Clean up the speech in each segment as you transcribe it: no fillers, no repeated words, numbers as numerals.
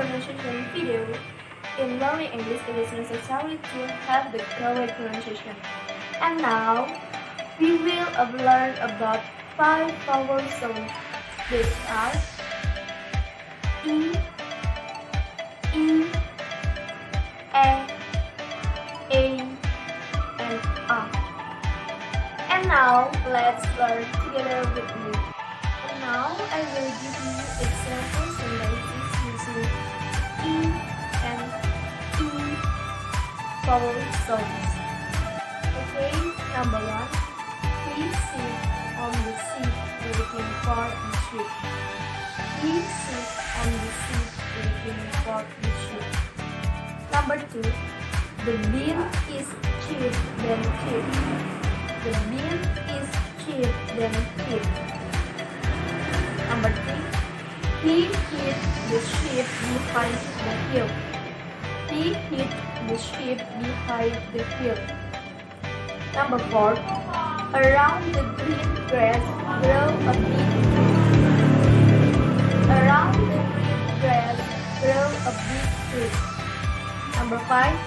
pronunciation video. In learning English, it is necessary to have the correct pronunciation. And now, we will learn about 5 vowel sounds. These are E, E, A, and A. And now, let's learn together with me. And now, I will give you example sentences using E and E vowel sounds. Okay, number 1. Please sit on the seat waiting for the ship. Please sit on the seat waiting for the ship. Number 2. The bill is cheap than cheap. The bill is cheap than cheap. Number 3. He hit the ship behind the hill. He hit the ship behind the hill. Number 4. Around the green grass grow a big tree. Around the green grass grow a big tree. Number 5.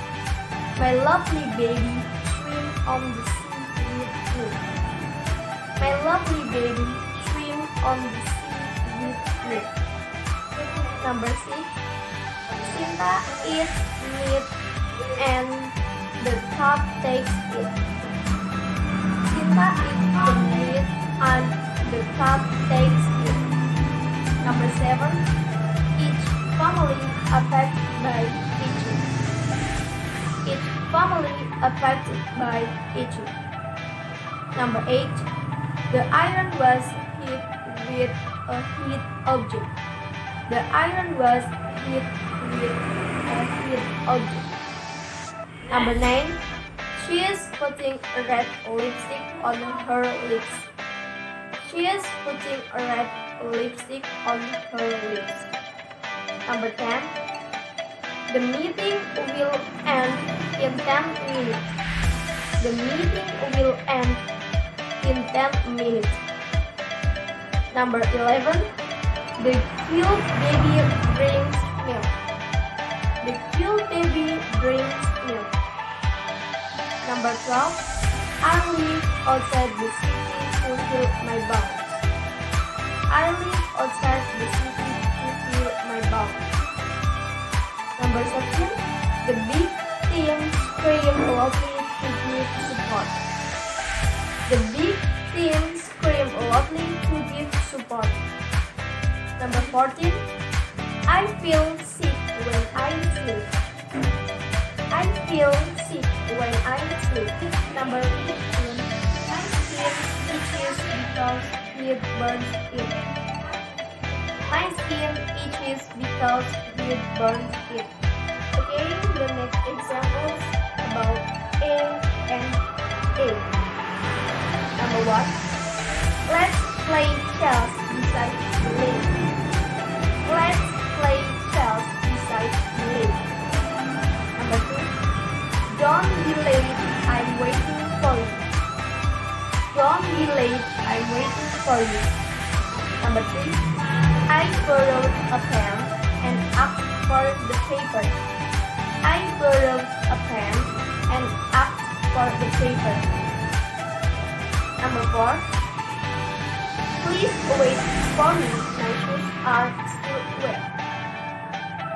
My lovely baby swim on the sea with me. My lovely baby swim on the sea with me. Number 6. Sinta eats meat and the cat takes it. Sinta eats the meat and the cat takes it. Number 7. Each family affected by each. Each family affected by each. Number 8. The iron was hit with a hit object. The iron was hit with a hit object. Number 9. She is putting a red lipstick on her lips. She is putting a red lipstick on her lips. Number 10. The meeting will end in 10 minutes. The meeting will end in 10 minutes. Number 11. The cute baby drinks milk. The cute baby drinks milk. Number 12. I live outside the city to fill my bounds. I live outside the city to fill my bounds. Number 13. The big team scream loudly to give support. The big team scream loudly to give support. Number 14. I feel sick when I sleep. I feel sick when I sleep. Number 15. My skin itches because heat burns it. My skin itches because heat burns it. Okay, the next examples about A and A. Number 1. Let's play chess beside the lake. Let's play chess beside the lake. Number 2. Don't be late, I'm waiting for you. Don't be late, I'm waiting for you. Number 3. I borrowed a pen and asked for the paper. I borrowed a pen and asked for the paper. Number 4. Please wait for me, my shoes are still wet.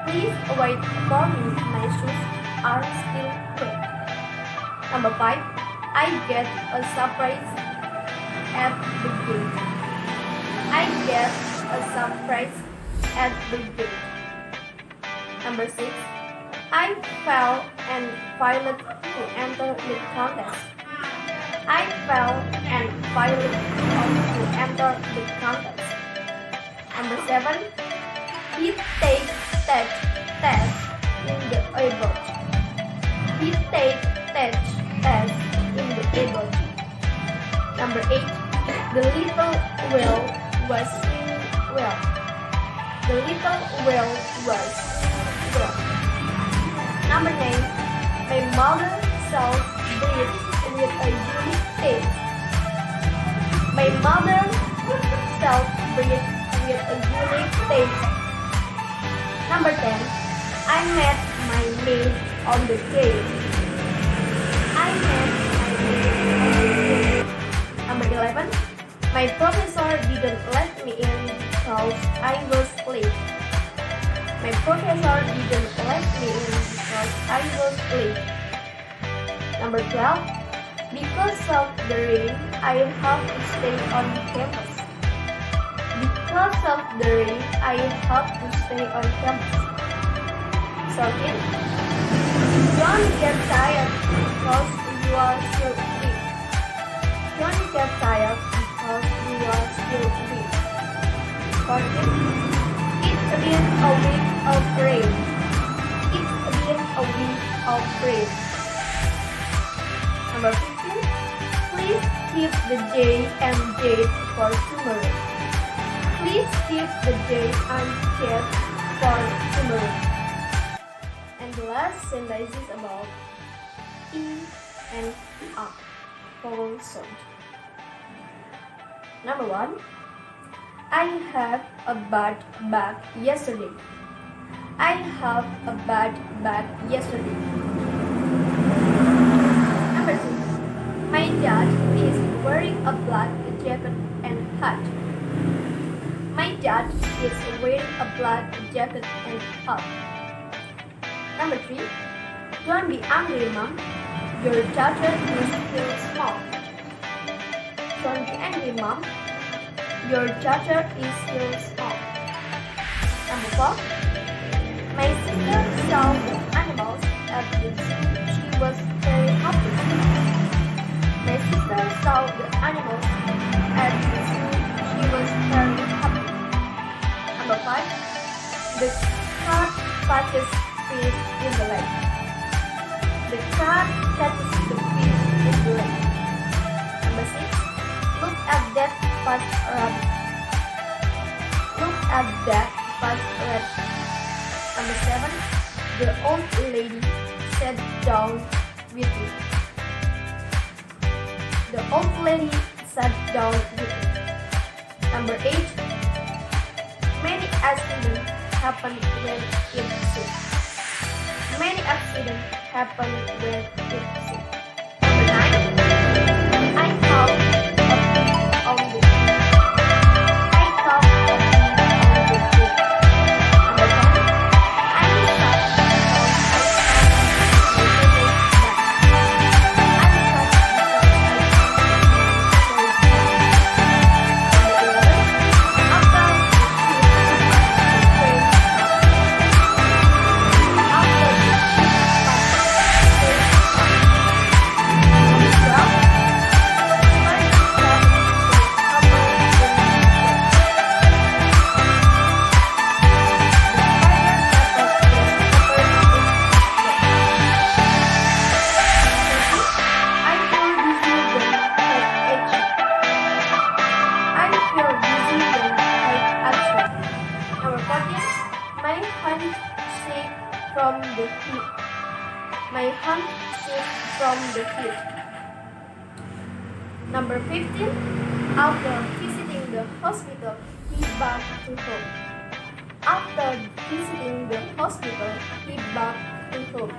Please wait for me, my shoes are still wet. Number 5. I get a surprise at the gate. I get a surprise at the gate. Number 6. I fell and failed to enter the contest. I fell and failed to enter the contest. Number 7. He takes test in the airport. He takes test in the airport. Number 8. The little whale was swimming well. The little whale was swimming well. Number 9. My mother sells bread with a unique taste. My mother sells bread with a unique taste. Number 10. I met my maid on the train. I met my maid on the train. Number 11. My professor didn't let me in because I was late. My professor didn't let me in because I was late. Number 12. Because of the rain, I have to stay on campus. Because of the rain, I have to stay on campus. 13. Don't get tired because you are still weak. Don't get tired because you are still weak. 14. It's been a week of rain. It's been a week of rain. Number 15. Please keep the day and date for tomorrow. Please keep the date and date for tomorrow. And the last sentence is about E and A vowel sound. Number 1. I have a bad bag yesterday. I have a bad bag yesterday. Number 2. My dad is wearing a black jacket and hat. My dad is wearing a black jacket and hat. Number 3. Don't be angry, Mom. Your daughter is still small. Don't be angry, Mom. Your daughter is still small. Number 4. My sister saw the animals at the zoo. She was very happy. My sister saw the animals at the zoo. She was very happy. Number 5. The cat catches fish in the lake. The cat catches the fish in the lake. Number 6. Look at that fat rabbit. Look at that fat rabbit. Number 7. The old lady sat down with me. The old lady sat down with me. Number 8. Many accidents happen when it's sick. Many accidents happen when it's sick. Number 9. I caught a bee on the tree. I caught a bee on the tree. Number 10. I'm sad because I can't from the heat. My hand shakes from the heat. Number 15. After visiting the hospital, he back to home. After visiting the hospital, he back to home.